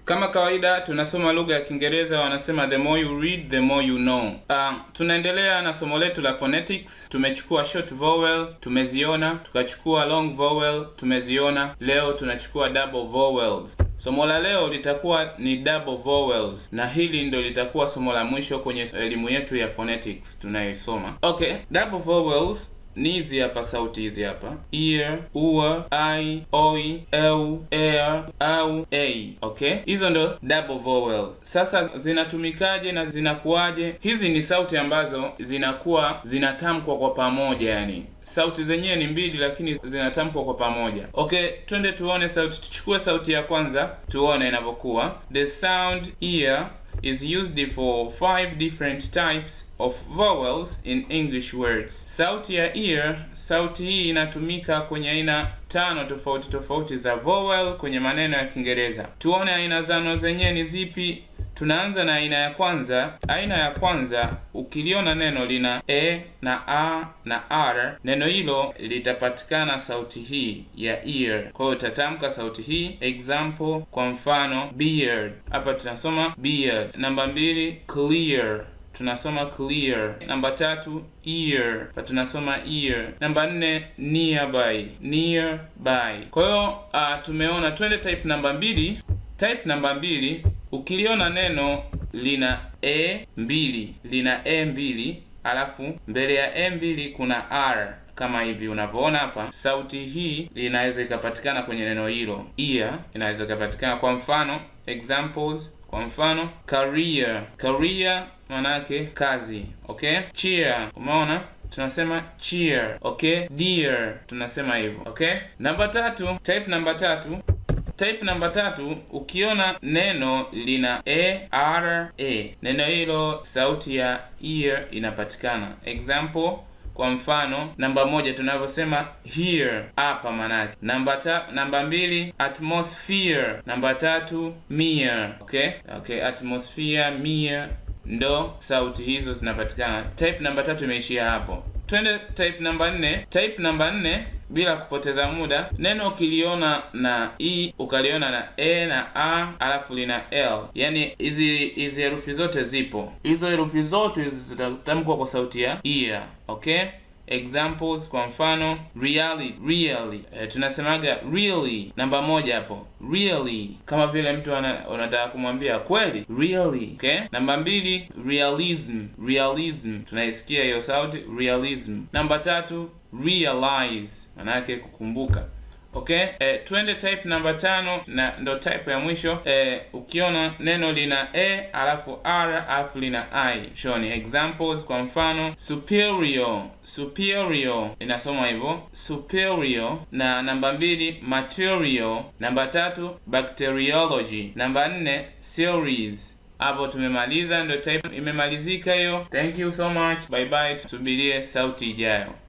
Kama kawaida tunasoma lugha ya Kiingereza, wanasema the more you read the more you know. Tunaendelea na somo letu la phonetics. Tumechukua short vowel, tumeziona, tukachukua long vowel, tumeziona. Leo tunachukua double vowels. Somo la leo litakuwa ni double vowels, na hili ndio litakuwa somo la mwisho kwenye elimu yetu ya phonetics tunayosoma. Okay, double vowels ni hizi hapa, sauti hizi hapa: ear, ua, I, oi, eu, er, au, a. Okay, hizo ndo double vowels. Sasa zinatumikaje na zinakuwaje? Hizi ni sauti ambazo zinakuwa zinatamkwa kwa pamoja, yani sauti zenyewe ni mbili lakini zinatamkwa kwa pamoja. Okay, twende tuone sauti. Tuchukue sauti ya kwanza tuone inavyokuwa. The sound ear is used for 5 different types of vowels in English words. Sauti ya ear, sauti hii inatumika kwenye aina 5 tofauti tofauti za vowel kwenye maneno ya Kiingereza. Tuone aina zano zenyewe ni zipi. Tunaanza na aina ya kwanza. Aina ya kwanza, ukiliona neno lina e na a na r, neno hilo litapatikana sauti hii ya ear. Kwa hiyo utatamka sauti hii. Example, kwa mfano beard. Hapa tunasoma beard. Namba 2, clear. Tunasoma clear. Namba 3, ear. Hapa tunasoma ear. Namba 4, nearby. Nearby. Kwa hiyo tumeona. Twende type namba 2. Type namba 2, ukiliona neno lina e mbili, alafu mbele ya e mbili kuna r kama hivi unavyoona hapa, sauti hii inaweza ikapatikana kwenye neno hilo. Ear inaweza ikapatikana. Kwa mfano, examples, kwa mfano career. Career manake kazi. Okay, cheer, umeona tunasema cheer. Okay, dear tunasema hivyo. Okay, namba 3, type namba 3. Type namba 3, ukiona neno lina a, neno hilo sauti ya ear inapatikana. Example, kwa mfano namba 1 tunavyosema here, hapa manake. Namba 2, atmosphere. Namba 3, mere. Okay, atmosphere, mere, ndo sauti hizo zinapatikana. Type namba 3 imeishia hapo. Twende type namba 4. Type namba 4, bila kupoteza muda, neno ukiliona na e, ukaliona na e na a, alafu lina l, yani hizi herufi zote zipo. Hizo herufi zote zitatamkwa kwa sauti ya ear. Okay, examples, kwa mfano really. Tunasemaga really. Namba 1 hapo, really, kama vile mtu unataka kumwambia kweli, really. Okay, namba 2, realism. Tunaisikia hiyo sauti, realism. Namba 3, realize, manake kukumbuka. Okay, twende type namba 5, na ndo type ya mwisho. Ukiona neno lina e alafu r alafu lina i, shoni. Examples, kwa mfano superior inasoma hivyo, superior. Na namba 2, material. Namba 3, bacteriology. Namba 4, series. Hapo tumemaliza, ndo type imemalizika hiyo. Thank you so much, bye bye, tusubirie sauti ijayo.